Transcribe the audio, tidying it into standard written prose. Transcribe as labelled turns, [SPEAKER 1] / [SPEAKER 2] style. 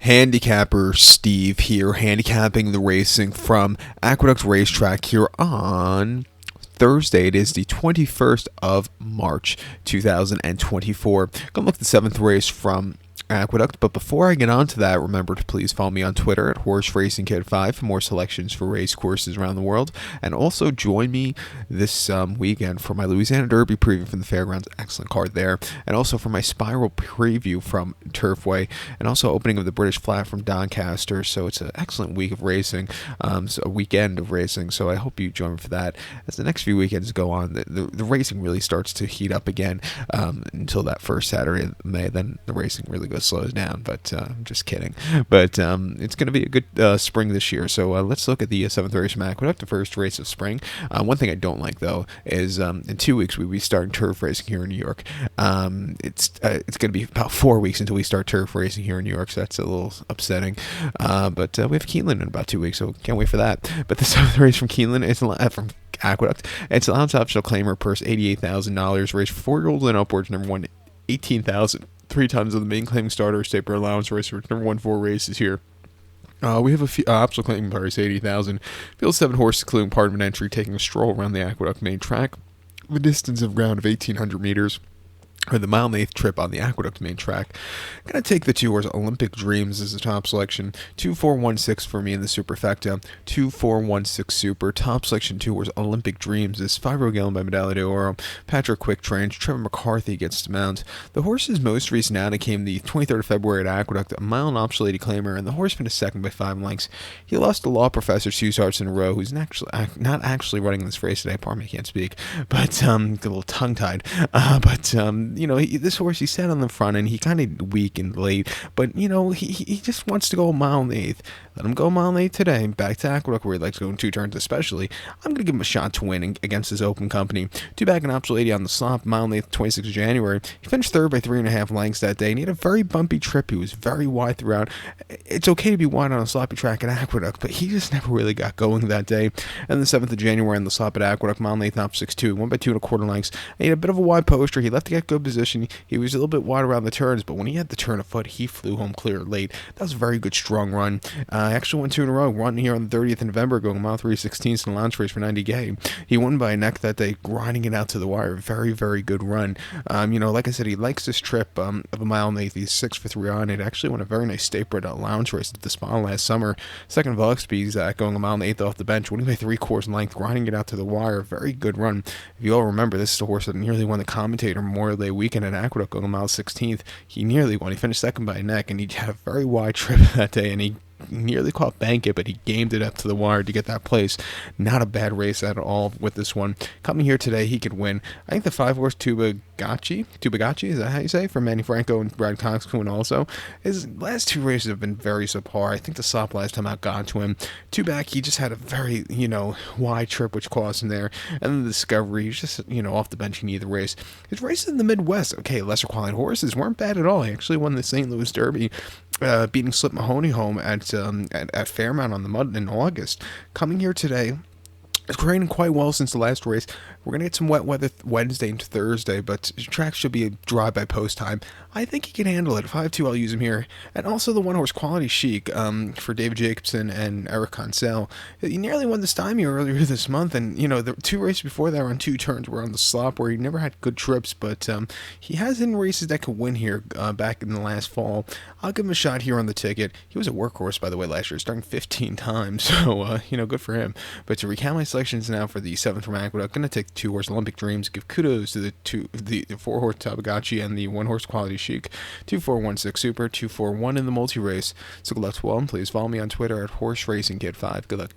[SPEAKER 1] Handicapper Steve here, handicapping the racing from Aqueduct Racetrack here on Thursday. It is the 21st of March, 2024. Gonna look at the 7th race from Aqueduct, but before I get on to that, remember to please follow me on Twitter at HorseRacingKid5 for more selections for race courses around the world, and also join me this weekend for my Louisiana Derby preview from the Fairgrounds. Excellent card there, and also for my Spiral preview from Turfway, and also opening of the British Flat from Doncaster. So it's an excellent week of racing, so a weekend of racing. So I hope you join me for that. As the next few weekends go on, the racing really starts to heat up again until that first Saturday of May. Then the racing really goes slows down, but I'm just kidding. But it's going to be a good spring this year. So let's look at the 7th race from Aqueduct, the first race of spring. One thing I don't like, though, is in 2 weeks we'll be starting turf racing here in New York. It's going to be about 4 weeks until we start turf racing here in New York, so that's a little upsetting. But we have Keeneland in about 2 weeks, so can't wait for that. But the 7th race from Keeneland is from Aqueduct. It's allowed to optional claimer purse $88,000. Race for 4-year-olds and upwards. Number one, 18,000. 3 tons of the main claim starter state per allowance race for number 1 4 races here. We have a few optional claiming purse, 80,000. Field 7 horses, including part of an entry, taking a stroll around the Aqueduct main track. The distance of ground of 1,800 meters. Or the mile and eighth trip on the Aqueduct main track. Gonna take the 2 horse Olympic Dreams as the top selection. 2-4-1-6 for me in the superfecta. 2-4-1-6 super. Top selection 2 horse Olympic Dreams is Fibro Gallon by Medaglia d'Oro. Patrick Quick trains. Trevor McCarthy gets to mount. The horse's most recent outing came the 23rd of February at Aqueduct, a mile and optional lady claimer, and the horse finished second by 5 lengths. He lost to law professor 2 starts in a row, who's not actually running this race today. Pardon me, I can't speak, but a little tongue tied. This horse, he sat on the front and he kind of weak and late, but he just wants to go a mile and eighth. Let him go a mile and eighth today. Back to Aqueduct, where he likes to go in 2 turns, especially. I'm gonna give him a shot to win against his open company. 2 back and optional 80 on the slop, mile and eighth, 26th of January. He finished 3rd by 3.5 lengths that day, and he had a very bumpy trip. He was very wide throughout. It's okay to be wide on a sloppy track at Aqueduct, but he just never really got going that day. And the 7th of January on the slop at Aqueduct, mile and eighth, op 6-2. He won by 2.25 lengths. And he had a bit of a wide poster. He left to get good position. He was a little bit wide around the turns, but when he had the turn of foot, he flew home clear late. That was a very good, strong run. I actually won 2 in a row. Won here on the 30th of November, going mile 3/16 in the launch race for 90K. He won by a neck that day, grinding it out to the wire. Very, very good run. Like I said, he likes this trip of a mile and eighth. He's 6 for 3 on it. Actually won a very nice state bred lounge race at the Spa last summer. Second of Luxby's going a mile and eighth off the bench, winning by 3/4 length, grinding it out to the wire. Very good run. If you all remember, this is a horse that nearly won the Commentator Memorial Day weekend at Aqueduct, going a mile 16th. He nearly won. He finished second by a neck, and he had a very wide trip that day, and he nearly caught Bankit, but he gamed it up to the wire to get that place. Not a bad race at all with this one. Coming here today, he could win. I think the 5 horse Tubagacci, is that how you say, from Manny Franco and Brad Cox can win also. His last 2 races have been very subpar. I think the slop last time out got to him. 2 back, he just had a very, wide trip, which cost him there. And then the Discovery, he's just, off the bench in either race. His races in the Midwest, okay, lesser quality horses weren't bad at all. He actually won the St. Louis Derby, beating Slip Mahoney home at Fairmount on the mud in August. Coming here today, it's raining quite well since the last race. We're going to get some wet weather Wednesday into Thursday, but the track should be dry by post time. I think he can handle it. If I have to, I'll use him here. And also the 1 horse Quality Chic for David Jacobson and Eric Consell. He nearly won the Stymie earlier this month, and the 2 races before that were on 2 turns were on the slop, where he never had good trips, but he has in races that could win here back in the last fall. I'll give him a shot here on the ticket. He was a workhorse, by the way, last year, starting 15 times, so good for him. But to recount my selections now for the 7th from Aqueduct, I'm going to take the 2 horse Olympic Dreams, give kudos to the 4 horse Tabagacci and the 1 horse Quality Chic. 2-4-1-6 super, 2-4-1 in the multi race. So good luck to all, and please follow me on Twitter at HorseRacingKid5. Good luck.